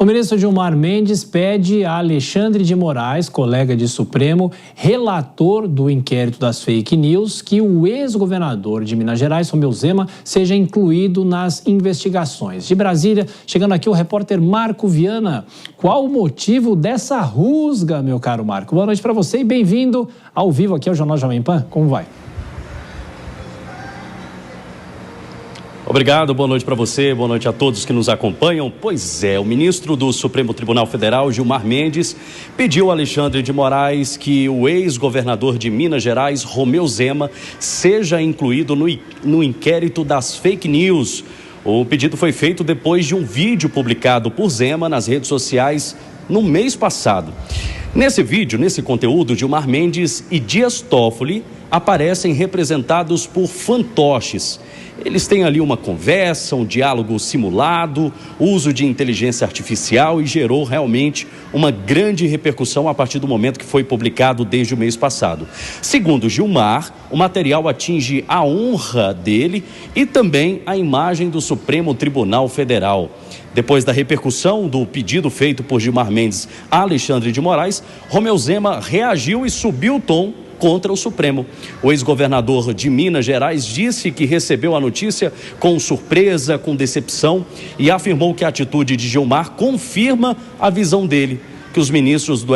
O ministro Gilmar Mendes pede a Alexandre de Moraes, colega de Supremo, relator do inquérito das fake news, que o ex-governador de Minas Gerais, Romeu Zema, seja incluído nas investigações. De Brasília, chegando aqui o repórter Marco Viana. Qual o motivo dessa rusga, meu caro Marco? Boa noite para você e bem-vindo ao vivo aqui ao Jornal Jovem Pan. Como vai? Obrigado, boa noite para você, boa noite a todos que nos acompanham. Pois é, o ministro do Supremo Tribunal Federal, Gilmar Mendes, pediu a Alexandre de Moraes que o ex-governador de Minas Gerais, Romeu Zema, seja incluído no inquérito das fake news. O pedido foi feito depois de um vídeo publicado por Zema nas redes sociais no mês passado. Nesse vídeo, nesse conteúdo, Gilmar Mendes e Dias Toffoli aparecem representados por fantoches. Eles têm ali uma conversa, um diálogo simulado, uso de inteligência artificial e gerou realmente uma grande repercussão a partir do momento que foi publicado desde o mês passado. Segundo Gilmar, o material atinge a honra dele e também a imagem do Supremo Tribunal Federal. Depois da repercussão do pedido feito por Gilmar Mendes a Alexandre de Moraes, Romeu Zema reagiu e subiu o tom contra o Supremo. O ex-governador de Minas Gerais disse que recebeu a notícia com surpresa, com decepção e afirmou que a atitude de Gilmar confirma a visão dele, que os ministros do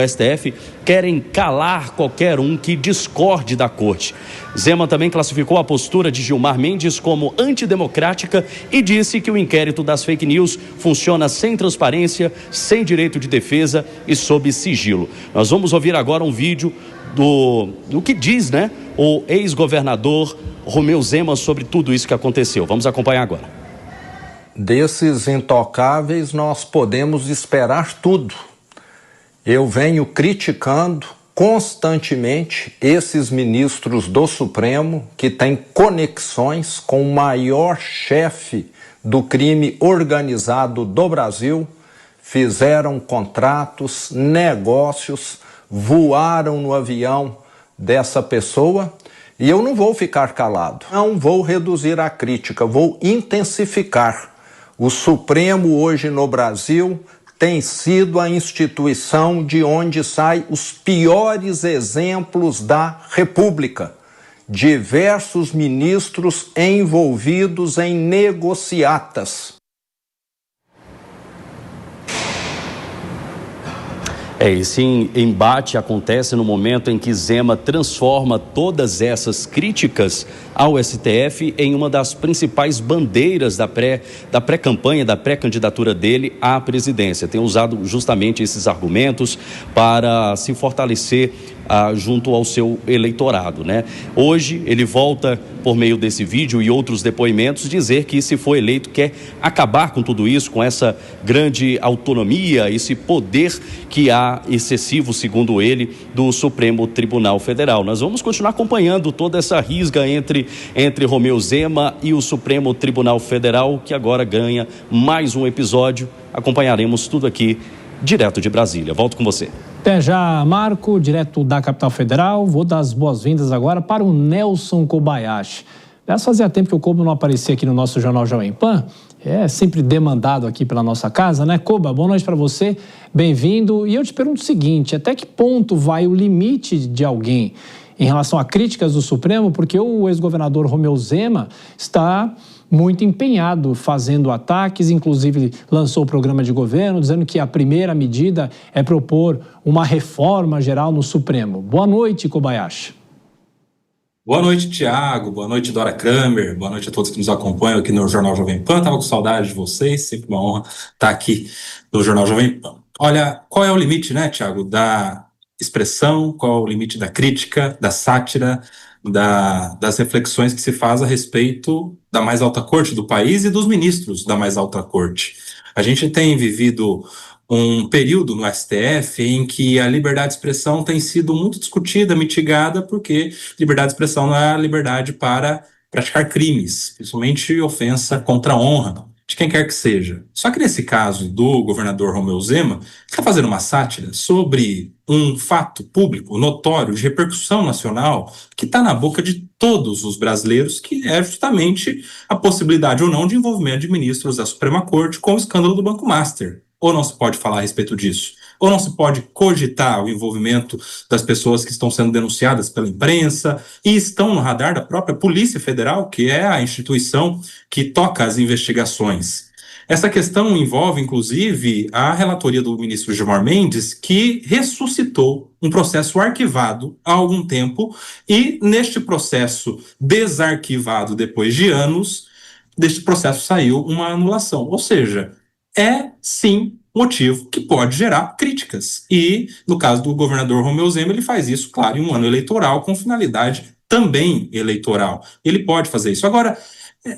STF querem calar qualquer um que discorde da corte. Zema também classificou a postura de Gilmar Mendes como antidemocrática e disse que o inquérito das fake news funciona sem transparência, sem direito de defesa e sob sigilo. Nós vamos ouvir agora um vídeo do que diz, o ex-governador Romeu Zema sobre tudo isso que aconteceu. Vamos acompanhar agora. Desses intocáveis nós podemos esperar tudo. Eu venho criticando constantemente esses ministros do Supremo que têm conexões com o maior chefe do crime organizado do Brasil, fizeram contratos, negócios, voaram no avião dessa pessoa e eu não vou ficar calado. Não vou reduzir a crítica, vou intensificar. O Supremo hoje no Brasil tem sido a instituição de onde saem os piores exemplos da República. Diversos ministros envolvidos em negociatas. Esse embate acontece no momento em que Zema transforma todas essas críticas ao STF em uma das principais bandeiras da pré-campanha, da pré-candidatura dele à presidência. Tem usado justamente esses argumentos para se fortalecer junto ao seu eleitorado, Hoje ele volta, por meio desse vídeo e outros depoimentos, dizer que, se for eleito, quer acabar com tudo isso, com essa grande autonomia, esse poder que há excessivo, segundo ele, do Supremo Tribunal Federal. Nós vamos continuar acompanhando toda essa risga entre Romeu Zema e o Supremo Tribunal Federal, que agora ganha mais um episódio. Acompanharemos tudo aqui, direto de Brasília. Volto com você. Até já, Marco, direto da capital federal. Vou dar as boas-vindas agora para o Nelson Kobayashi. Fazia tempo que o Koba não aparecia aqui no nosso Jornal Jovem Pan. É sempre demandado aqui pela nossa casa, Koba, boa noite para você, bem-vindo. E eu te pergunto o seguinte, até que ponto vai o limite de alguém em relação a críticas do Supremo? Porque o ex-governador Romeu Zema está muito empenhado fazendo ataques, inclusive lançou o programa de governo, dizendo que a primeira medida é propor uma reforma geral no Supremo. Boa noite, Kobayashi. Boa noite, Tiago. Boa noite, Dora Kramer. Boa noite a todos que nos acompanham aqui no Jornal Jovem Pan. Estava com saudade de vocês, sempre uma honra estar aqui no Jornal Jovem Pan. Olha, qual é o limite, Tiago, da expressão, qual é o limite da crítica, da sátira, das reflexões que se faz a respeito da mais alta corte do país e dos ministros da mais alta corte. A gente tem vivido um período no STF em que a liberdade de expressão tem sido muito discutida, mitigada, porque liberdade de expressão não é a liberdade para praticar crimes, principalmente ofensa contra a honra de quem quer que seja. Só que nesse caso do governador Romeu Zema, está fazendo uma sátira sobre um fato público, notório, de repercussão nacional, que está na boca de todos os brasileiros, que é justamente a possibilidade ou não de envolvimento de ministros da Suprema Corte com o escândalo do Banco Master. Ou não se pode falar a respeito disso? Ou não se pode cogitar o envolvimento das pessoas que estão sendo denunciadas pela imprensa e estão no radar da própria Polícia Federal, que é a instituição que toca as investigações? Essa questão envolve, inclusive, a relatoria do ministro Gilmar Mendes, que ressuscitou um processo arquivado há algum tempo e, neste processo desarquivado depois de anos, deste processo saiu uma anulação. Ou seja, é, sim, motivo que pode gerar críticas. E, no caso do governador Romeu Zema, ele faz isso, claro, em um ano eleitoral, com finalidade também eleitoral. Ele pode fazer isso. Agora,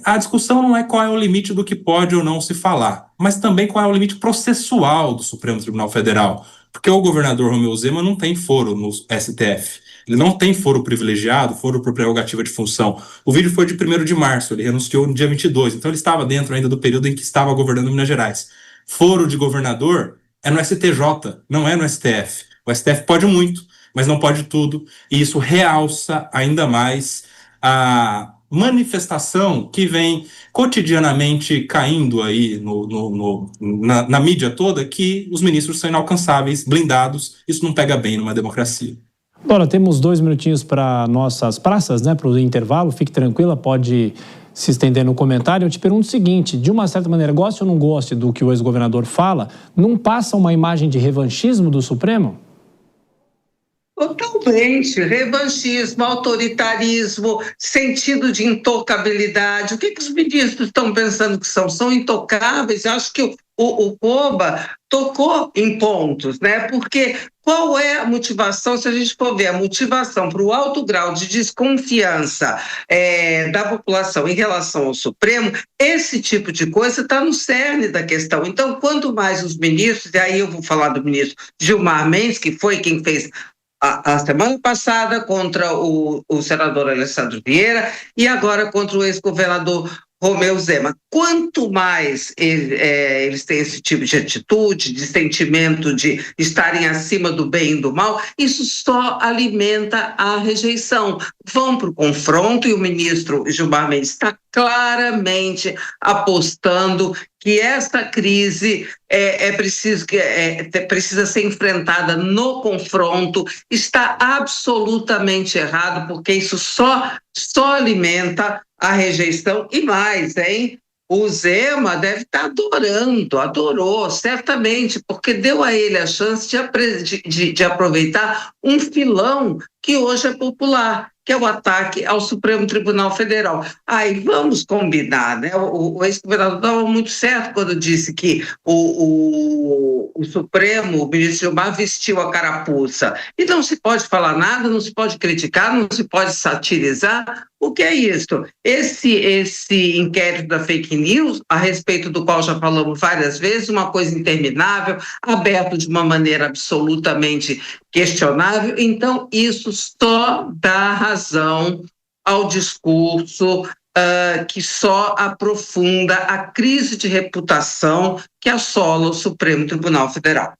a discussão não é qual é o limite do que pode ou não se falar, mas também qual é o limite processual do Supremo Tribunal Federal. Porque o governador Romeu Zema não tem foro no STF. Ele não tem foro privilegiado, foro por prerrogativa de função. O vídeo foi de 1º de março, ele renunciou no dia 22, então ele estava dentro ainda do período em que estava governando Minas Gerais. Foro de governador é no STJ, não é no STF. O STF pode muito, mas não pode tudo, e isso realça ainda mais a manifestação que vem cotidianamente caindo aí na mídia toda, que os ministros são inalcançáveis, blindados. Isso não pega bem numa democracia. Agora, temos 2 minutinhos para nossas praças, né, para o intervalo. Fique tranquila, pode se estender no comentário. Eu te pergunto o seguinte, de uma certa maneira, goste ou não goste do que o ex-governador fala, não passa uma imagem de revanchismo do Supremo? Totalmente. Revanchismo, autoritarismo, sentido de intocabilidade. O que os ministros estão pensando que são? São intocáveis? Eu acho que o Koba tocou em pontos, né? Porque qual é a motivação, se a gente for ver a motivação para o alto grau de desconfiança da população em relação ao Supremo, esse tipo de coisa está no cerne da questão. Então, quanto mais os ministros, e aí eu vou falar do ministro Gilmar Mendes, que foi quem fez a semana passada contra o senador Alessandro Vieira e agora contra o ex-governador Romeu Zema. Quanto mais eles têm esse tipo de atitude, de sentimento de estarem acima do bem e do mal, isso só alimenta a rejeição. Vão para o confronto e o ministro Gilmar Mendes está claramente apostando que esta crise precisa ser enfrentada no confronto, está absolutamente errado, porque isso só alimenta a rejeição e mais, hein? O Zema deve estar adorou, certamente, porque deu a ele a chance de aproveitar um filão que hoje é popular, que é o ataque ao Supremo Tribunal Federal. Aí vamos combinar, né? O ex-governador estava muito certo quando disse que o Supremo, o ministro Gilmar, vestiu a carapuça. E não se pode falar nada, não se pode criticar, não se pode satirizar. O que é isso? Esse inquérito da fake news, a respeito do qual já falamos várias vezes, uma coisa interminável, aberto de uma maneira absolutamente questionável. Então, isso só dá razão ao discurso que só aprofunda a crise de reputação que assola o Supremo Tribunal Federal.